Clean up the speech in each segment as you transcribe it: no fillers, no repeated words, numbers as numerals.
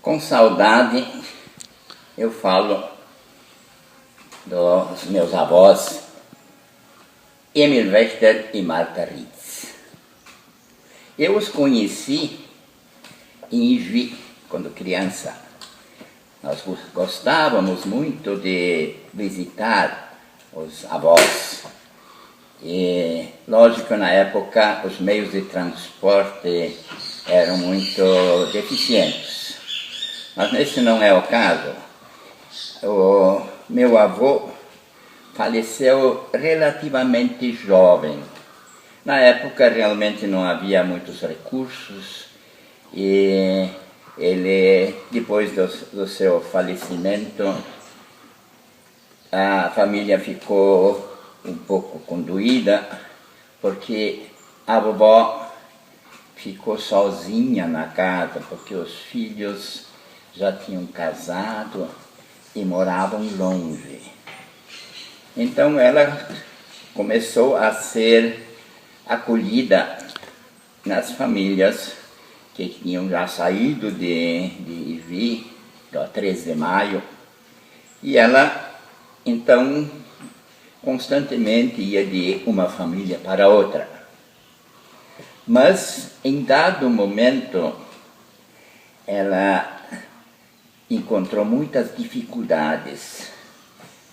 Com saudade, eu falo dos meus avós, Emil Wächter e Martha Ritz. Eu os conheci em Ijuí, quando criança. Nós gostávamos muito de visitar os avós. E, lógico, na época, os meios de transporte eram muito deficientes. Mas esse não é o caso. O meu avô faleceu relativamente jovem. Na época realmente não havia muitos recursos e ele, depois do seu falecimento, a família ficou um pouco condoída porque a vovó ficou sozinha na casa, porque os filhos já tinham casado e moravam longe. Então ela começou a ser acolhida nas famílias que tinham já saído de Ijuí, do 13 de maio, e ela então constantemente ia de uma família para outra. Mas em dado momento ela encontrou muitas dificuldades,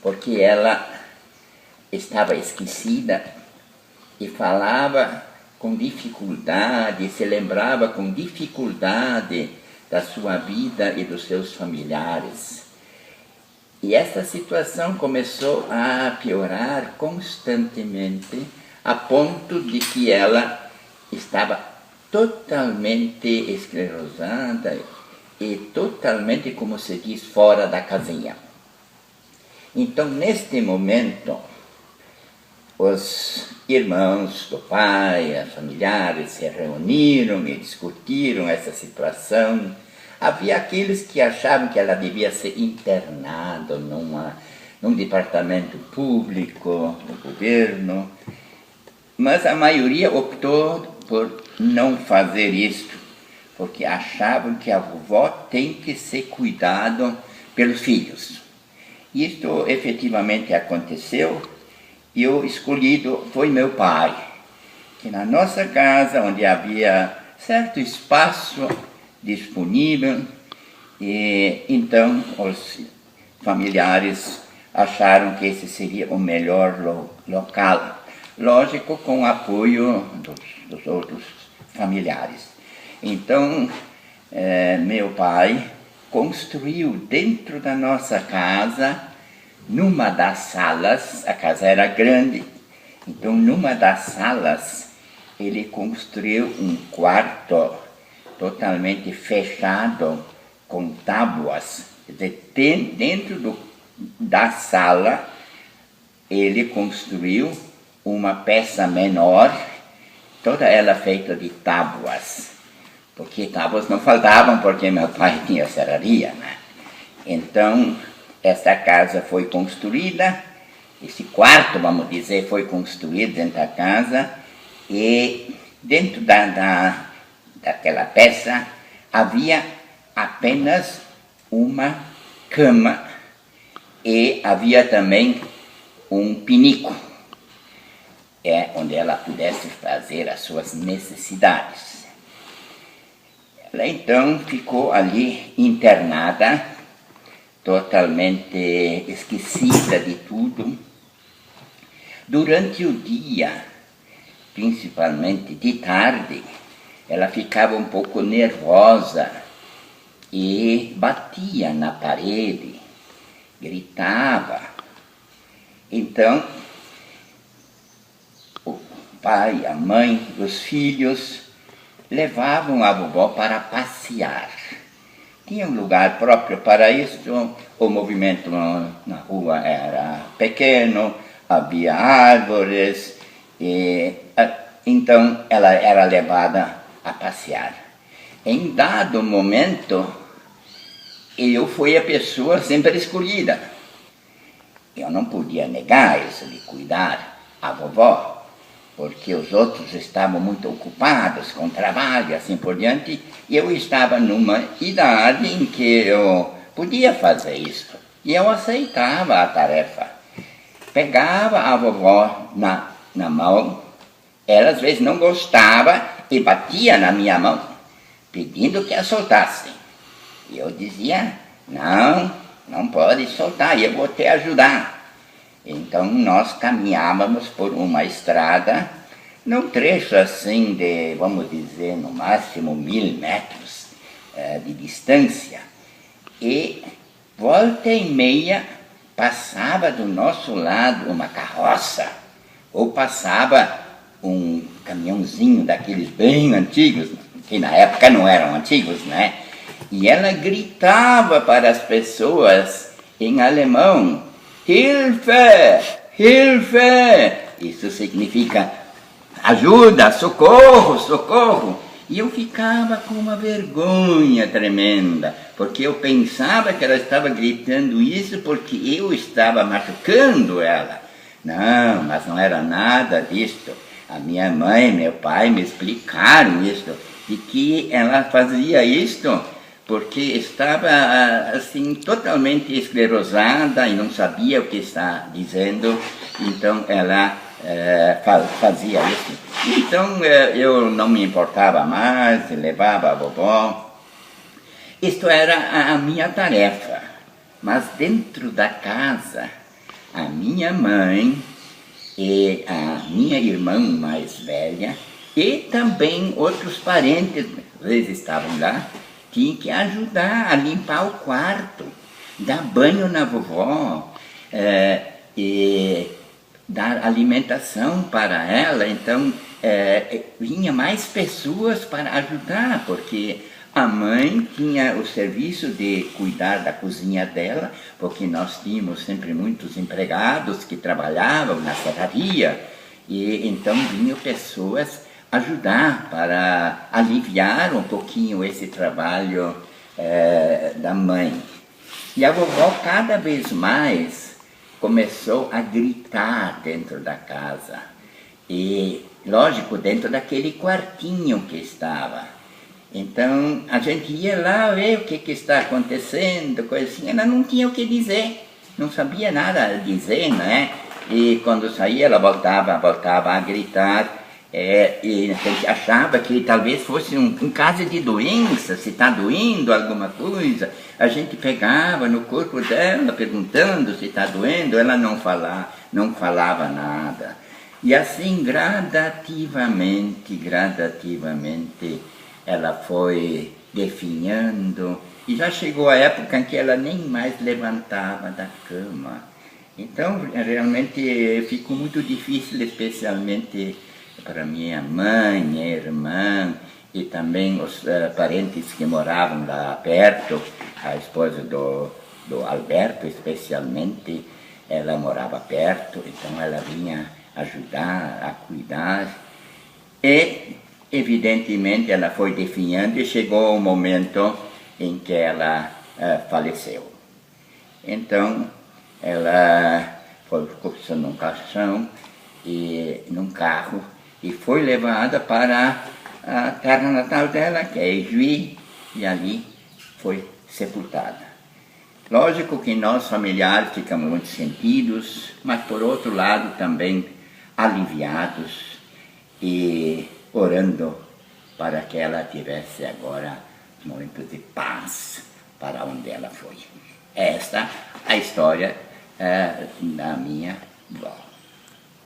porque ela estava esquecida e falava com dificuldade, se lembrava com dificuldade da sua vida e dos seus familiares. E essa situação começou a piorar constantemente, a ponto de que ela estava totalmente esclerosada e totalmente, como se diz, fora da casinha. Então, neste momento, os irmãos do pai, os familiares se reuniram e discutiram essa situação. Havia aqueles que achavam que ela devia ser internada num departamento público do governo, mas a maioria optou por não fazer isso, porque achavam que a vovó tem que ser cuidado pelos filhos. Isto efetivamente aconteceu e o escolhido foi meu pai, que na nossa casa, onde havia certo espaço disponível, e então os familiares acharam que esse seria o melhor local, lógico, com o apoio dos outros familiares. Então, meu pai construiu dentro da nossa casa, numa das salas, a casa era grande, então numa das salas ele construiu um quarto totalmente fechado com tábuas. Dentro da sala ele construiu uma peça menor, toda ela feita de tábuas. Porque tábuas não faltavam, porque meu pai tinha serraria, né? Então, esta casa foi construída, esse quarto, vamos dizer, foi construído dentro da casa, e dentro daquela peça havia apenas uma cama e havia também um pinico, onde ela pudesse fazer as suas necessidades. Ela então ficou ali internada, totalmente esquecida de tudo. Durante o dia, principalmente de tarde, ela ficava um pouco nervosa e batia na parede, gritava. Então, o pai, a mãe, os filhos levavam a vovó para passear. Tinha um lugar próprio para isso, o movimento na rua era pequeno, havia árvores, e então ela era levada a passear. Em dado momento, eu fui a pessoa sempre escolhida. Eu não podia negar isso de cuidar a vovó, porque os outros estavam muito ocupados com trabalho e assim por diante, e eu estava numa idade em que eu podia fazer isso. E eu aceitava a tarefa. Pegava a vovó na mão, ela às vezes não gostava e batia na minha mão, pedindo que a soltasse. E eu dizia, não pode soltar, eu vou te ajudar. Então nós caminhávamos por uma estrada, num trecho assim de, vamos dizer, no máximo 1000 metros de distância. E volta e meia passava do nosso lado uma carroça, ou passava um caminhãozinho daqueles bem antigos, que na época não eram antigos, né? E ela gritava para as pessoas em alemão, Hilfe! Hilfe! Isso significa ajuda, socorro, socorro. E eu ficava com uma vergonha tremenda, porque eu pensava que ela estava gritando isso porque eu estava machucando ela. Não, mas não era nada disso. A minha mãe e meu pai me explicaram isso, de que ela fazia isso porque estava assim totalmente esclerosada e não sabia o que está dizendo, então ela fazia isso. Então eu não me importava mais, levava a vovó. Isto era a minha tarefa, mas dentro da casa, a minha mãe e a minha irmã mais velha e também outros parentes, eles estavam lá, tinha que ajudar a limpar o quarto, dar banho na vovó, e dar alimentação para ela. Então, vinha mais pessoas para ajudar, porque a mãe tinha o serviço de cuidar da cozinha dela, porque nós tínhamos sempre muitos empregados que trabalhavam na serraria, e então vinham pessoas ajudar para aliviar um pouquinho esse trabalho da mãe. E a vovó cada vez mais começou a gritar dentro da casa. E, lógico, dentro daquele quartinho que estava. Então, a gente ia lá ver o que está acontecendo, coisa assim. Ela não tinha o que dizer, não sabia nada a dizer, né? E quando saía, ela voltava a gritar. E a gente achava que talvez fosse um caso de doença, se está doendo alguma coisa. A gente pegava no corpo dela, perguntando se está doendo, ela não falava nada. E assim, gradativamente, ela foi definhando, e já chegou a época em que ela nem mais levantava da cama. Então, realmente ficou muito difícil, especialmente para minha mãe, minha irmã e também os parentes que moravam lá perto, a esposa do Alberto especialmente, ela morava perto, então ela vinha ajudar a cuidar e evidentemente ela foi definhando e chegou o momento em que ela faleceu. Então ela foi num caixão e num carro e foi levada para a terra natal dela, que é Ijuí, e ali foi sepultada. Lógico que nós familiares ficamos muito sentidos, mas por outro lado também aliviados e orando para que ela tivesse agora um momento de paz para onde ela foi. Esta é a história da minha avó.